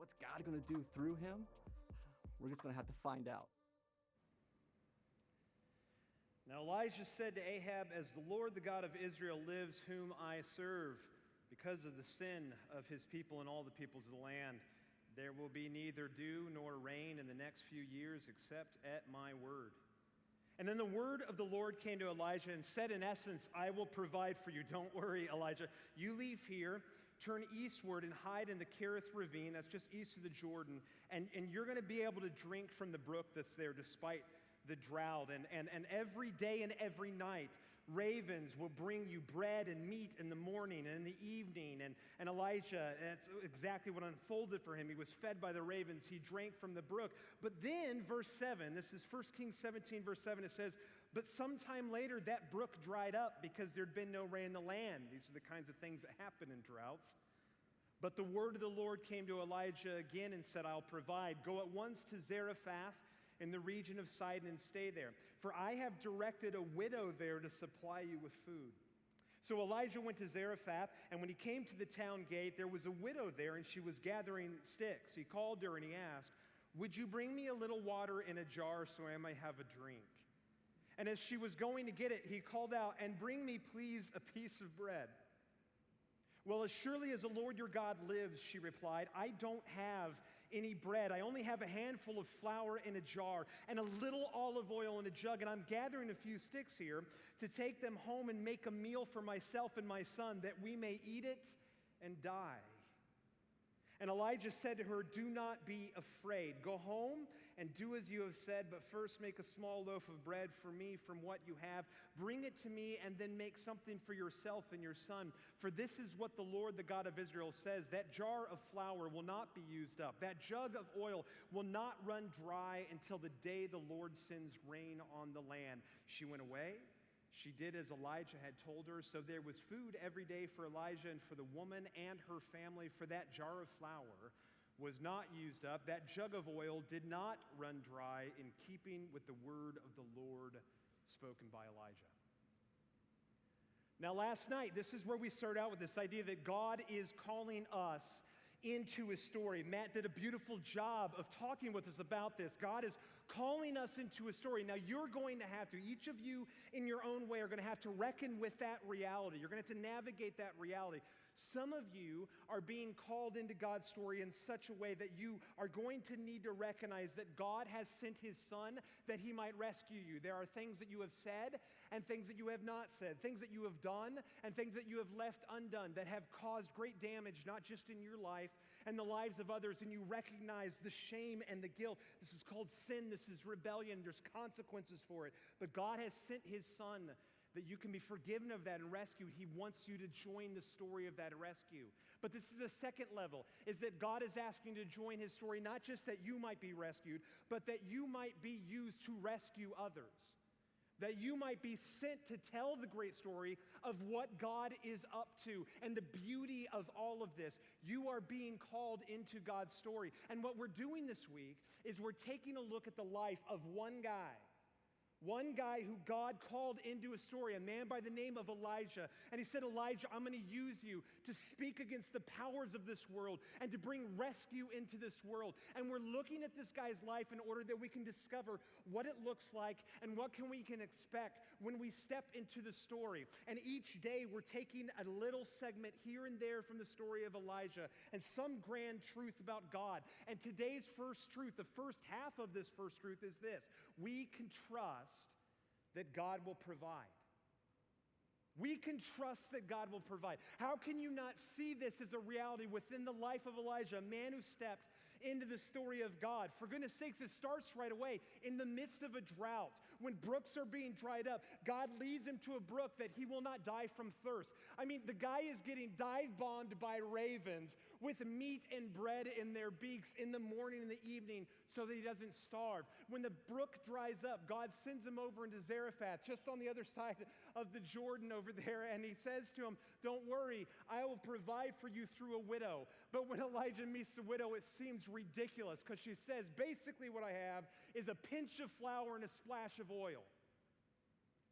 What's God going to do through him? We're just going to have to find out. Now Elijah said to Ahab, "As the Lord, the God of Israel, lives, whom I serve, because of the sin of his people and all the peoples of the land, there will be neither dew nor rain in the next few years except at my word." And then the word of the Lord came to Elijah and said, in essence, "I will provide for you. Don't worry, Elijah. You leave here, turn eastward, and hide in the Kerith ravine," that's just east of the Jordan, and you're going to be able to drink from the brook that's there despite the drought. And every day and every night, ravens will bring you bread and meat in the morning and in the evening. And Elijah, that's exactly what unfolded for him. He was fed by the ravens. He drank from the brook. But then, verse 7, this is 1 Kings 17, verse 7, it says, "But sometime later, that brook dried up because there'd been no rain in the land." These are the kinds of things that happen in droughts. "But the word of the Lord came to Elijah again and said, I'll provide. Go at once to Zarephath in the region of Sidon and stay there. For I have directed a widow there to supply you with food." So Elijah went to Zarephath, and when he came to the town gate, there was a widow there, and she was gathering sticks. He called her and he asked, "Would you bring me a little water in a jar so I may have a drink?" And as she was going to get it, he called out, "And bring me, please, a piece of bread." "Well, as surely as the Lord your God lives," she replied, "I don't have any bread. I only have a handful of flour in a jar and a little olive oil in a jug, and I'm gathering a few sticks here to take them home and make a meal for myself and my son, that we may eat it and die." And Elijah said to her, "Do not be afraid. Go home and do as you have said, but first make a small loaf of bread for me from what you have. Bring it to me, and then make something for yourself and your son. For this is what the Lord, the God of Israel, says, that jar of flour will not be used up. That jug of oil will not run dry until the day the Lord sends rain on the land." She went away. She did as Elijah had told her, so there was food every day for Elijah and for the woman and her family, for that jar of flour was not used up. That jug of oil did not run dry, in keeping with the word of the Lord spoken by Elijah. Now, last night, this is where we start out with this idea that God is calling us into his story. Matt did a beautiful job of talking with us about this. God is calling us into his story. Now, you're going to have to, each of you in your own way, are going to have to reckon with that reality. You're going to have to navigate that reality. Some of you are being called into God's story in such a way that you are going to need to recognize that God has sent his son that he might rescue you. There are things that you have said and things that you have not said, things that you have done and things that you have left undone that have caused great damage, not just in your life and the lives of others, and you recognize the shame and the guilt. This is called sin. This is rebellion. There's consequences for it. But God has sent his son that you can be forgiven of that and rescued. He wants you to join the story of that rescue. But this is a second level, is that God is asking you to join his story, not just that you might be rescued, but that you might be used to rescue others. That you might be sent to tell the great story of what God is up to and the beauty of all of this. You are being called into God's story. And what we're doing this week is we're taking a look at the life of one guy who God called into a story, a man by the name of Elijah. And he said, "Elijah, I'm going to use you to speak against the powers of this world and to bring rescue into this world." And we're looking at this guy's life in order that we can discover what it looks like and what we can expect when we step into the story. And each day we're taking a little segment here and there from the story of Elijah and some grand truth about God. And today's first truth, the first half of this first truth, is this: we can trust that God will provide. We can trust that God will provide. How can you not see this as a reality within the life of Elijah, a man who stepped into the story of God? For goodness sakes, it starts right away in the midst of a drought. When brooks are being dried up, God leads him to a brook that he will not die from thirst. I mean, the guy is getting dive-bombed by ravens with meat and bread in their beaks in the morning and the evening so that he doesn't starve. When the brook dries up, God sends him over into Zarephath, just on the other side of the Jordan over there, and he says to him, "Don't worry, I will provide for you through a widow." But when Elijah meets the widow, it seems ridiculous because she says, basically what I have is a pinch of flour and a splash of oil.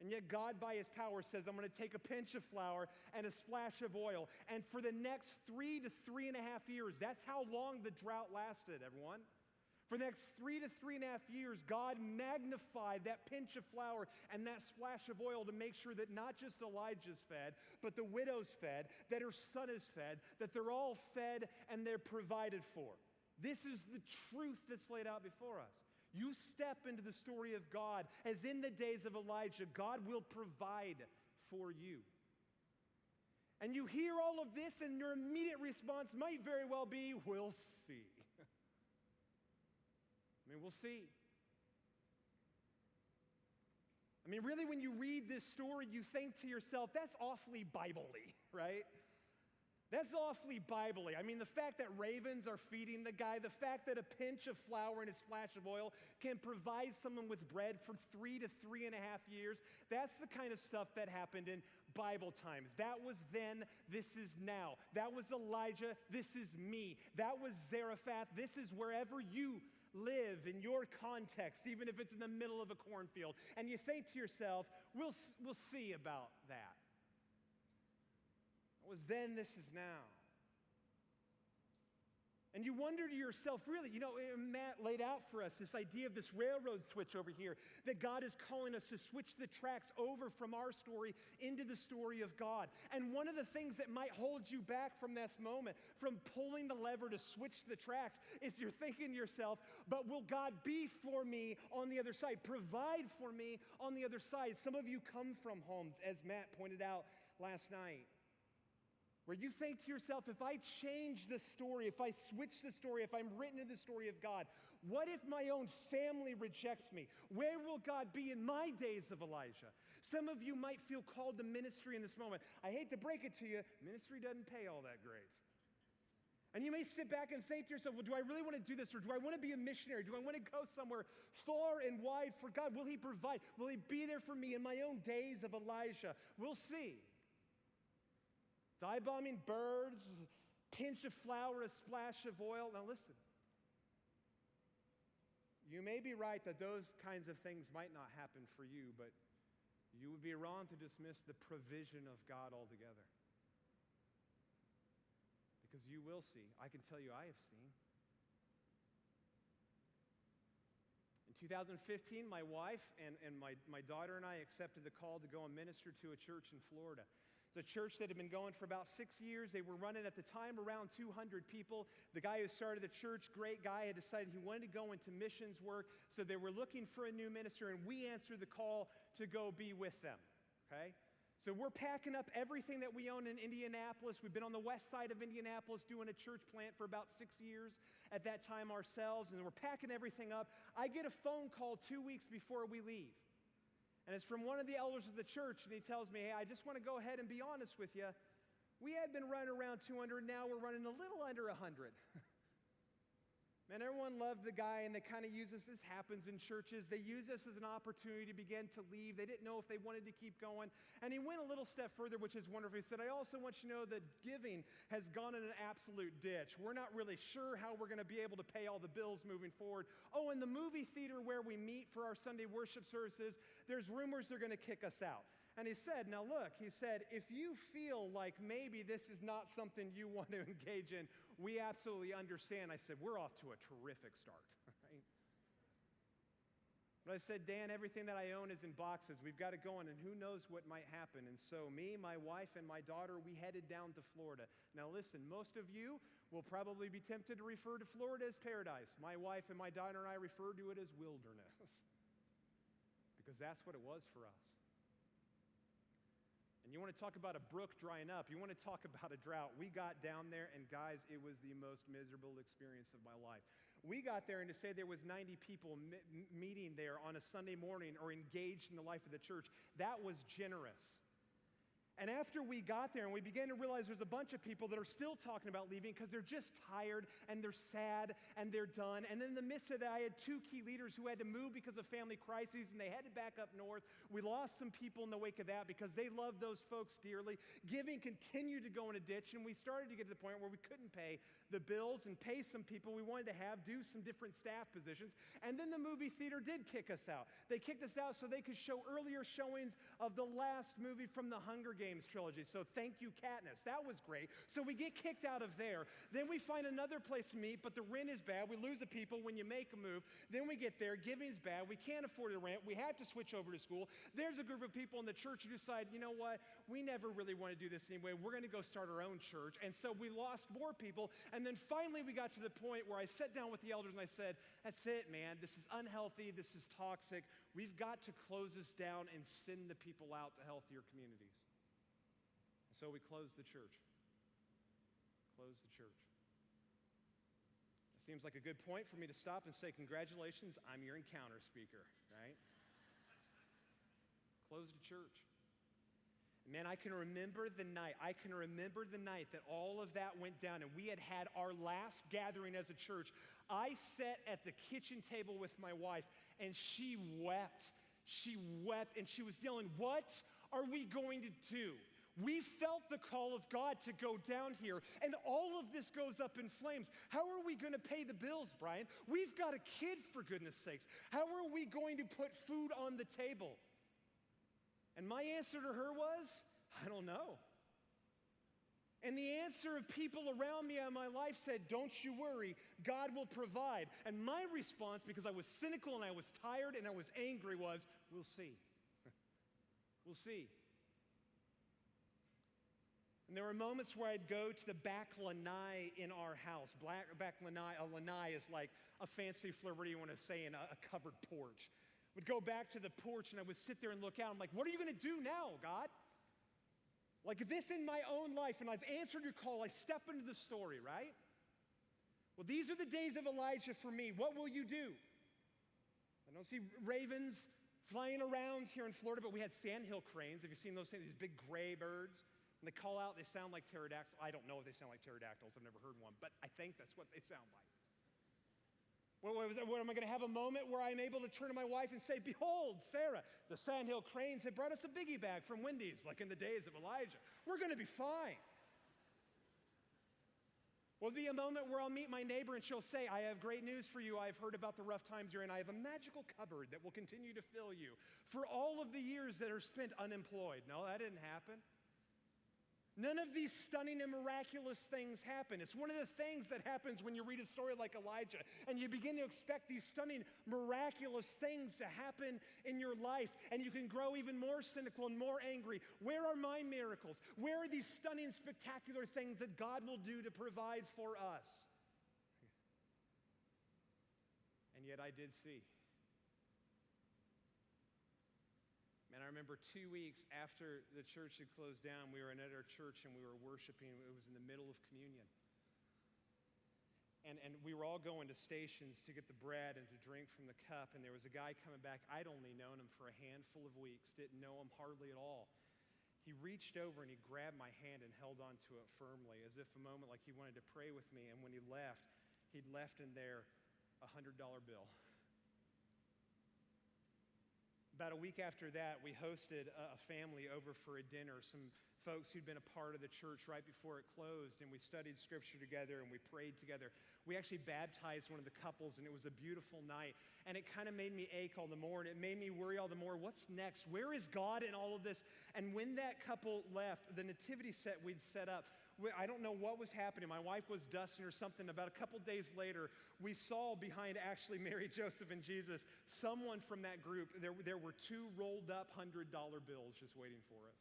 And yet God, by his power, says, I'm going to take a pinch of flour and a splash of oil. And for the next 3 to 3.5 years, that's how long the drought lasted, everyone. For the next 3 to 3.5 years, God magnified that pinch of flour and that splash of oil to make sure that not just Elijah's fed, but the widow's fed, that her son is fed, that they're all fed and they're provided for. This is the truth that's laid out before us. You step into the story of God as in the days of Elijah, God will provide for you. And you hear all of this and your immediate response might very well be, we'll see. We'll see. Really, when you read this story, you think to yourself, that's awfully Bible-y, right? That's awfully Bible-y. The fact that ravens are feeding the guy, the fact that a pinch of flour and a splash of oil can provide someone with bread for 3 to 3.5 years, that's the kind of stuff that happened in Bible times. That was then, this is now. That was Elijah, this is me. That was Zarephath, this is wherever you live in your context, even if it's in the middle of a cornfield. And you think to yourself, we'll see about that. It was then, this is now. And you wonder to yourself, really, Matt laid out for us this idea of this railroad switch over here, that God is calling us to switch the tracks over from our story into the story of God. And one of the things that might hold you back from this moment, from pulling the lever to switch the tracks, is you're thinking to yourself, but will God be for me on the other side, provide for me on the other side? Some of you come from homes, as Matt pointed out last night, where you think to yourself, if I change the story, if I switch the story, if I'm written in the story of God, what if my own family rejects me? Where will God be in my days of Elijah? Some of you might feel called to ministry in this moment. I hate to break it to you, ministry doesn't pay all that great. And you may sit back and think to yourself, well, do I really want to do this? Or do I want to be a missionary? Do I want to go somewhere far and wide for God? Will he provide? Will he be there for me in my own days of Elijah? We'll see. Dive-bombing birds, pinch of flour, a splash of oil. Now listen, you may be right that those kinds of things might not happen for you, but you would be wrong to dismiss the provision of God altogether. Because you will see. I can tell you I have seen. In 2015, my wife and my daughter and I accepted the call to go and minister to a church in Florida. It's a church that had been going for about 6 years. They were running at the time around 200 people. The guy who started the church, great guy, had decided he wanted to go into missions work, so they were looking for a new minister, and we answered the call to go be with them, okay? So we're packing up everything that we own in Indianapolis. We've been on the west side of Indianapolis doing a church plant for about 6 years at that time ourselves, and we're packing everything up. I get a phone call 2 weeks before we leave. And it's from one of the elders of the church, and he tells me, hey, I just want to go ahead and be honest with you. We had been running around 200, now we're running a little under 100. Man, everyone loved the guy, and they kind of use us. This happens in churches. They use us as an opportunity to begin to leave. They didn't know if they wanted to keep going. And he went a little step further, which is wonderful. He said, I also want you to know that giving has gone in an absolute ditch. We're not really sure how we're going to be able to pay all the bills moving forward. Oh, and the movie theater where we meet for our Sunday worship services, there's rumors they're going to kick us out. And he said, now look, he said, if you feel like maybe this is not something you want to engage in, we absolutely understand. I said, we're off to a terrific start, right? But I said, Dan, everything that I own is in boxes. We've got it going, and who knows what might happen. And so me, my wife, and my daughter, we headed down to Florida. Now listen, most of you will probably be tempted to refer to Florida as paradise. My wife and my daughter and I refer to it as wilderness because that's what it was for us. And you want to talk about a brook drying up. You want to talk about a drought. We got down there, and guys, it was the most miserable experience of my life. We got there, and to say there was 90 people meeting there on a Sunday morning or engaged in the life of the church, that was generous. And after we got there and we began to realize there's a bunch of people that are still talking about leaving because they're just tired and they're sad and they're done. And then in the midst of that, I had 2 key leaders who had to move because of family crises and they headed back up north. We lost some people in the wake of that because they loved those folks dearly. Giving continued to go in a ditch, and we started to get to the point where we couldn't pay the bills and pay some people we wanted to have, do some different staff positions. And then the movie theater did kick us out. They kicked us out so they could show earlier showings of the last movie from the Hunger Games trilogy. So thank you, Katniss. That was great. So we get kicked out of there. Then we find another place to meet, but the rent is bad. We lose the people when you make a move. Then we get there. Giving's bad. We can't afford the rent. We have to switch over to school. There's a group of people in the church who decide, you know what? We never really want to do this anyway. We're going to go start our own church. And so we lost more people. And then finally we got to the point where I sat down with the elders and I said, that's it, man. This is unhealthy. This is toxic. We've got to close this down and send the people out to healthier communities. So we closed the church. Closed the church. It seems like a good point for me to stop and say, congratulations, I'm your encounter speaker, right? Closed the church. Man, I can remember the night. I can remember the night that all of that went down and we had our last gathering as a church. I sat at the kitchen table with my wife and she wept. She wept and she was yelling, what are we going to do? We felt the call of God to go down here, and all of this goes up in flames. How are we going to pay the bills, Brian? We've got a kid, for goodness sakes. How are we going to put food on the table? And my answer to her was, I don't know. And the answer of people around me in my life said, don't you worry, God will provide. And my response, because I was cynical and I was tired and I was angry, was, we'll see. We'll see. And there were moments where I'd go to the back lanai in our house. Back lanai, a lanai is like a fancy Floridian, you want to say, in a covered porch. Would go back to the porch and I would sit there and look out. I'm like, what are you going to do now, God? Like this in my own life, and I've answered your call. I step into the story, right? Well, these are the days of Elijah for me. What will you do? I don't see ravens flying around here in Florida, but we had sandhill cranes. Have you seen those things? These big gray birds. When they call out, they sound like pterodactyls. I don't know if they sound like pterodactyls. I've never heard one, but I think that's what they sound like. What am I going to have a moment where I'm able to turn to my wife and say, behold, Sarah, the sandhill cranes have brought us a biggie bag from Wendy's, like in the days of Elijah. We're going to be fine. Will be a moment where I'll meet my neighbor and she'll say, I have great news for you. I've heard about the rough times you're in. I have a magical cupboard that will continue to fill you for all of the years that are spent unemployed. No, that didn't happen. None of these stunning and miraculous things happen. It's one of the things that happens when you read a story like Elijah and you begin to expect these stunning, miraculous things to happen in your life, and you can grow even more cynical and more angry. Where are my miracles? Where are these stunning, spectacular things that God will do to provide for us? And yet I did see. And I remember 2 weeks after the church had closed down, we were in our church and we were worshiping. It was in the middle of communion. And we were all going to stations to get the bread and to drink from the cup. And there was a guy coming back. I'd only known him for a handful of weeks, didn't know him hardly at all. He reached over and he grabbed my hand and held onto it firmly, as if a moment like he wanted to pray with me. And when he left, he'd left in there a $100 bill. About a week after that, we hosted a family over for a dinner, some folks who'd been a part of the church right before it closed, and we studied scripture together and we prayed together. We actually baptized one of the couples, and it was a beautiful night. And it kind of made me ache all the more, and it made me worry all the more. What's next? Where is God in all of this? And when that couple left, the nativity set we'd set up, I don't know what was happening. My wife was dusting or something. About a couple days later, we saw behind actually Mary, Joseph, and Jesus, someone from that group. There were 2 rolled up $100 bills just waiting for us.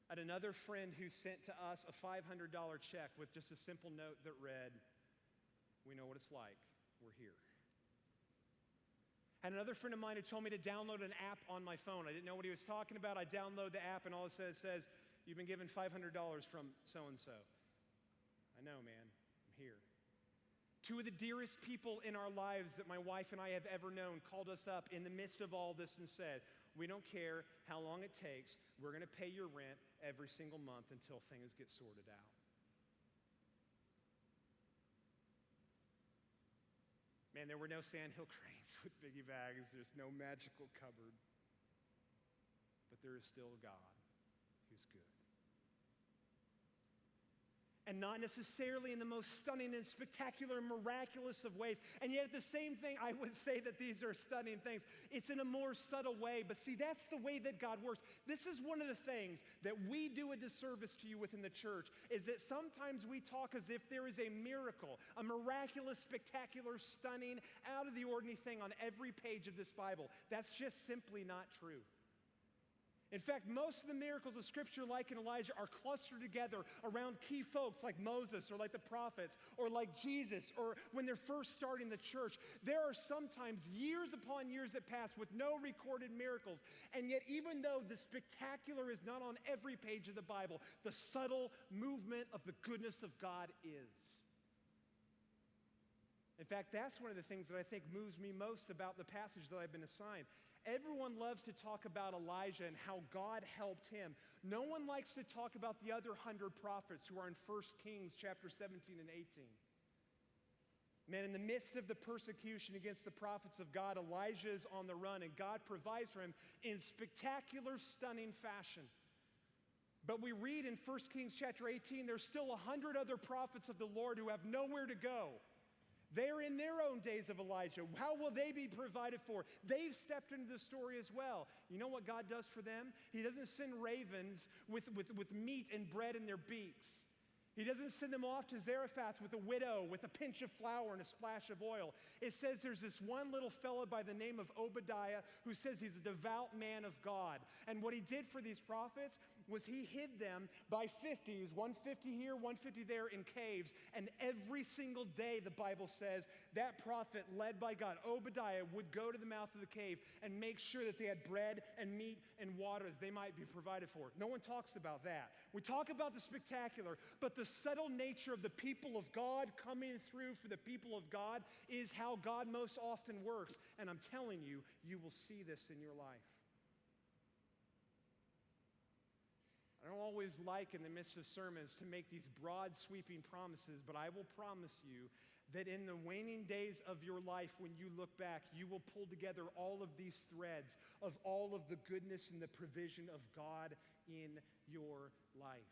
I had another friend who sent to us a $500 check with just a simple note that read, we know what it's like. We're here. And another friend of mine who told me to download an app on my phone. I didn't know what he was talking about. I download the app and all it says, you've been given $500 from so-and-so. I know, man. I'm here. 2 of the dearest people in our lives that my wife and I have ever known called us up in the midst of all this and said, we don't care how long it takes. We're going to pay your rent every single month until things get sorted out. Man, there were no sandhill cranes with biggie bags. There's no magical cupboard. But there is still a God who's good. And not necessarily in the most stunning and spectacular and miraculous of ways. And yet at the same thing, I would say that these are stunning things. It's in a more subtle way. But see, that's the way that God works. This is one of the things that we do a disservice to you within the church, is that sometimes we talk as if there is a miracle, a miraculous, spectacular, stunning, out of the ordinary thing on every page of this Bible. That's just simply not true. In fact, most of the miracles of Scripture, like in Elijah, are clustered together around key folks like Moses or like the prophets or like Jesus or when they're first starting the church. There are sometimes years upon years that pass with no recorded miracles. And yet, even though the spectacular is not on every page of the Bible, the subtle movement of the goodness of God is. In fact, that's one of the things that I think moves me most about the passage that I've been assigned. Everyone loves to talk about Elijah and how God helped him. No one likes to talk about the other 100 prophets who are in 1 Kings chapter 17 and 18. Man, in the midst of the persecution against the prophets of God, Elijah is on the run, and God provides for him in spectacular, stunning fashion. But we read in 1 Kings chapter 18, there's still 100 other prophets of the Lord who have nowhere to go. They're in their own days of Elijah. How will they be provided for? They've stepped into the story as well. You know what God does for them? He doesn't send ravens with meat and bread in their beaks. He doesn't send them off to Zarephath with a widow, with a pinch of flour and a splash of oil. It says there's this one little fellow by the name of Obadiah who says he's a devout man of God. And what he did for these prophets was he hid them by 50s, 150 here, 150 there in caves. And every single day, the Bible says, that prophet led by God, Obadiah, would go to the mouth of the cave and make sure that they had bread and meat and water that they might be provided for. No one talks about that. We talk about the spectacular, but the subtle nature of the people of God coming through for the people of God is how God most often works. And I'm telling you, you will see this in your life. I don't always like in the midst of sermons to make these broad sweeping promises, but I will promise you that in the waning days of your life, when you look back, you will pull together all of these threads of all of the goodness and the provision of God in your life.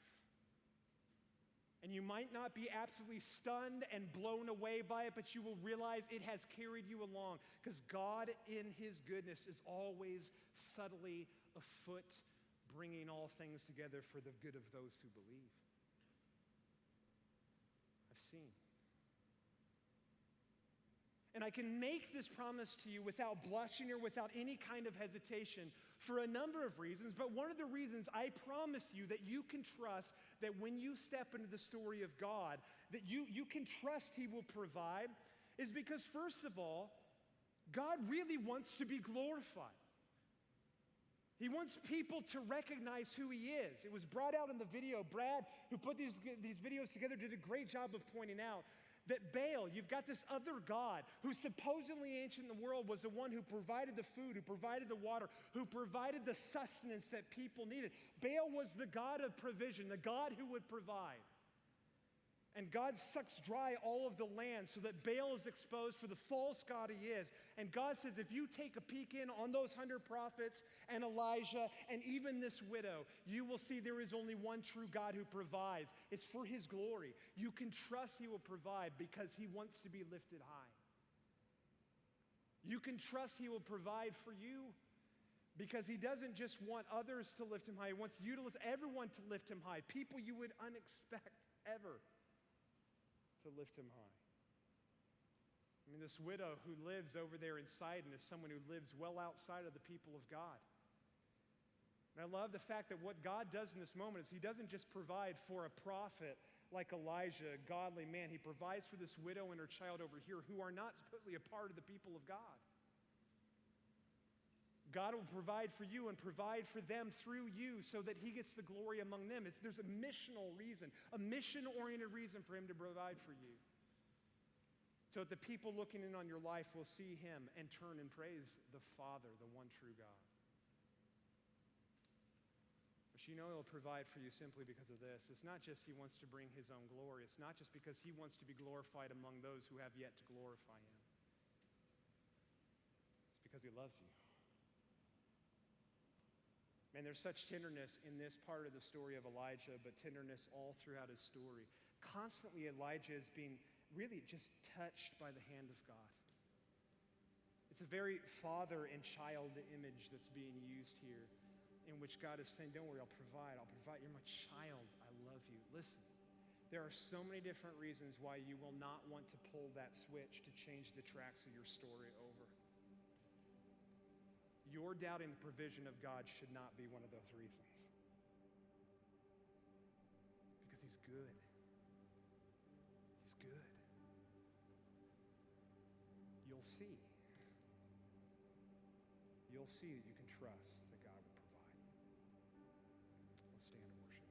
And you might not be absolutely stunned and blown away by it, but you will realize it has carried you along because God in his goodness is always subtly afoot, bringing all things together for the good of those who believe. I've seen. And I can make this promise to you without blushing or without any kind of hesitation for a number of reasons. But one of the reasons I promise you that you can trust that when you step into the story of God, that you can trust he will provide is because, first of all, God really wants to be glorified. He wants people to recognize who he is. It was brought out in the video. Brad, who put these videos together, did a great job of pointing out that Baal, you've got this other god who supposedly ancient in the world was the one who provided the food, who provided the water, who provided the sustenance that people needed. Baal was the god of provision, the god who would provide. And God sucks dry all of the land so that Baal is exposed for the false god he is. And God says, if you take a peek in on those 100 prophets and Elijah and even this widow, you will see there is only one true God who provides. It's for his glory. You can trust he will provide because he wants to be lifted high. You can trust he will provide for you because he doesn't just want others to lift him high. He wants you to lift everyone to lift him high. People you would unexpect ever to lift him high. I mean, this widow who lives over there in Sidon is someone who lives well outside of the people of God. And I love the fact that what God does in this moment is he doesn't just provide for a prophet like Elijah, a godly man. He provides for this widow and her child over here who are not supposedly a part of the people of God. God will provide for you and provide for them through you so that he gets the glory among them. There's a missional reason, a mission-oriented reason for him to provide for you. So that the people looking in on your life will see him and turn and praise the Father, the one true God. But you know he'll provide for you simply because of this. It's not just he wants to bring his own glory. It's not just because he wants to be glorified among those who have yet to glorify him. It's because he loves you. Man, there's such tenderness in this part of the story of Elijah, but tenderness all throughout his story. Constantly, Elijah is being really just touched by the hand of God. It's a very father and child image that's being used here, in which God is saying, don't worry, I'll provide. You're my child. I love you. Listen, there are so many different reasons why you will not want to pull that switch to change the tracks of your story over. Your doubting the provision of God should not be one of those reasons. Because he's good. He's good. You'll see. You'll see that you can trust that God will provide. Let's stand and worship.